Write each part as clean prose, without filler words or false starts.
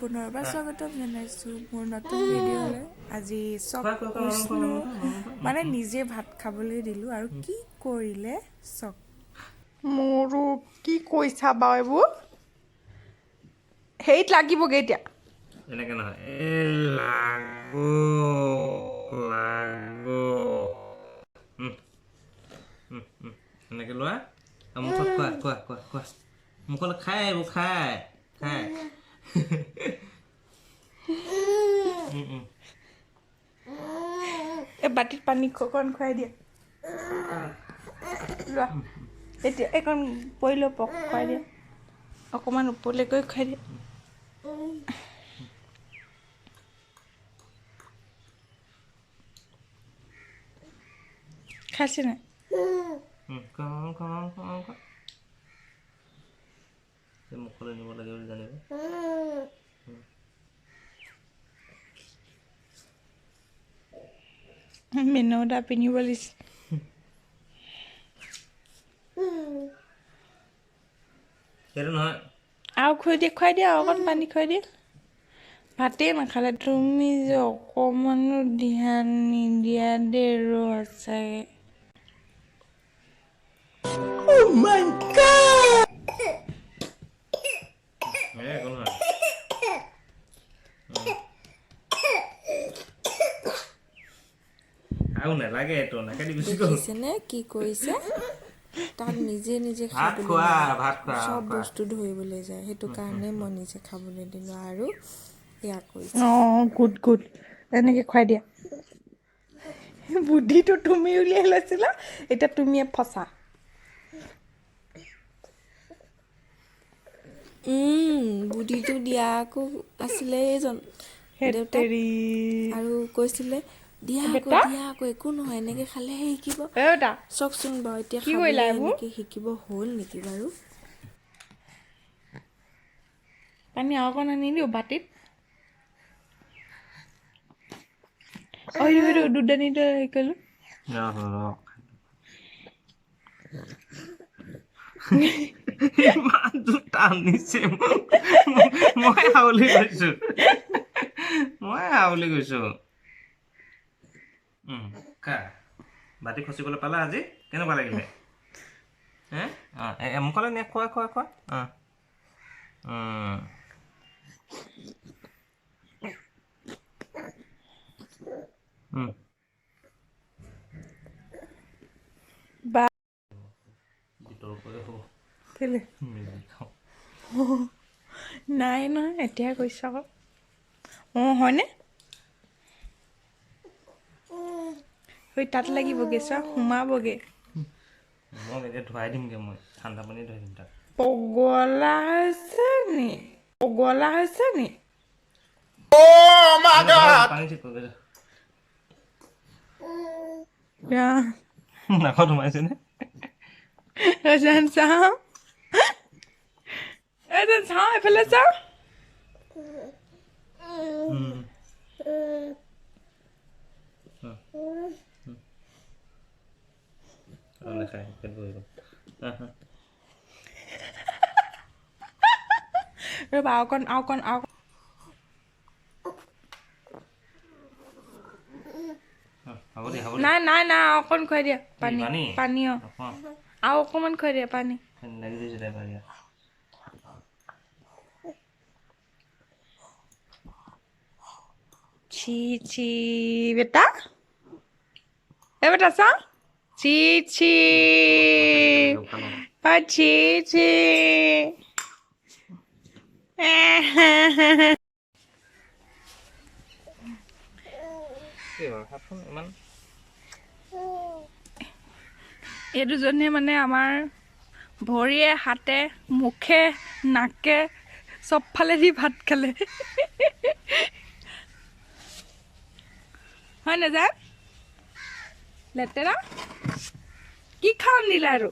পুনৰবাৰ স্বাগতম জনাইছোঁ মোৰ নতুন ভিডিঅ'লৈ। আজি চক বিষ্ণু মানে নিজে ভাত খাবলৈ দিলোঁ আৰু কি কৰিলে চক। মোৰো কি কৈছা বাৰু এইবোৰ হেৰিত লাগিবগৈ এতিয়া এনেকৈ নহয় এনেকৈ লোৱা মুখত খোৱা খোৱা খোৱা খোৱা মুখত খাই এইবোৰ খাই খাই এই বাতিত পানী অকণ খুৱাই দিয়া লোৱা এতিয়া এইকণ পৰিলে পক খুৱাই দিয়া অকণমান ওপৰলৈ গৈ খুৱাই দিয়া খাইছে নাই মুখলৈ নিব লাগে বুলি জানিব মেনৌদা পিন্ধিব দিছে সেইটো নহয় আৰু খুৱাই দিয়া অকণ পানী খুৱাই দিয়া ভাতেই নাখালে তুমি যে অকণমানো ধ্যান নিদিয়া দে সঁচাকৈ Oh my God! একো নহয় আৰু নালাগে এইটো নাকেদি গুচি গ'ল দেখিছেনে কি কৰিছে তাক নিজে নিজে ভাত খোৱা চব বস্তু ধৰিবলৈ যায় সেইটো কাৰণে মই নিজে খাবলৈ দিলোঁ আৰু এয়া কৰিছে গুড গুড এনেকৈ খুৱাই দিয়া বুদ্ধিটো তুমি উলিয়াই লৈছিলা এতিয়া তুমিয়ে ফচা বুদ্ধিটো দিয়া আকৌ আছিলে এইজন দেউতাক আৰু কৈছিলে দিয়া আকৌ একো নহয় এনেকৈ খালেহে শিকিব চাওকচোন বাৰু এতিয়া খাবলৈ এনেকৈ শিকিব হ'ল নেকি বাৰু পানী আৰু অকণ আনি দিওঁ বাতিত দুদানীটো হেৰি কৰিলোঁ ইমান টানিছে মই হাউলি গৈছোঁ কা বাতি খচিবলৈ পালা আজি কেনেকুৱা লাগিলে মুখলৈ নিয়ে খোৱা খোৱা খোৱা নাই নহয় এতিয়া কৈছ আকৌ হয়নে তাত লাগিবগৈ চোৱা সোমাবগৈ মই এতিয়া ধুৱাই দিমগৈ মই ঠাণ্ডা পানী ধুৱাই দিম তাক পগলা হৈছে নি পানী ঠিক কৰি নাকত সোমাইছেনে চাওঁ এইফালে চাওঁ নাখায় পেট ভৰি গ'ল ৰ'বা অকণ হ'ব দিয়া নাই অকণ খুৱাই দিয়া পানী আৰু অকণমান খুৱাই দিয়া পানী লাগি গৈছে তাই ইয়াত ছি বেটা চাওঁ ছি ইমান এই দুজনীয়ে মানে আমাৰ ভৰিয়ে হাতে মুখে নাকে চবফালেদি ভাত খালে হয় নাযায় লেতেৰা কি খাওঁ নিলা আৰু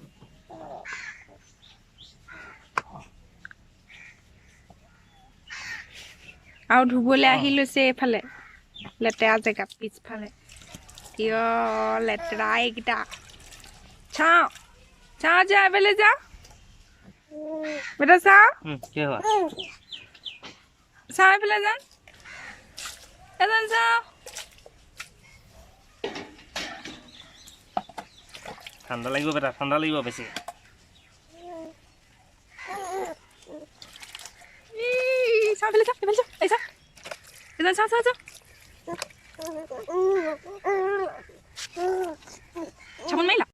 ধুবলৈ আহি লৈছে এইফালে লেতেৰা জেগা পিছফালে কিয় লেতেৰা এইকেইটা চাওঁ যা এইফালে যা বেটা চাওঁ চাওঁ এইফালে যান এজন চাওঁ ঠাণ্ডা লাগিব বেটা ঠাণ্ডা লাগিব বেছি চাওঁ এইফালে চাওঁ এই চাওঁ এজন চাওঁ চাওঁ চাওঁ চাবোন মাৰিলা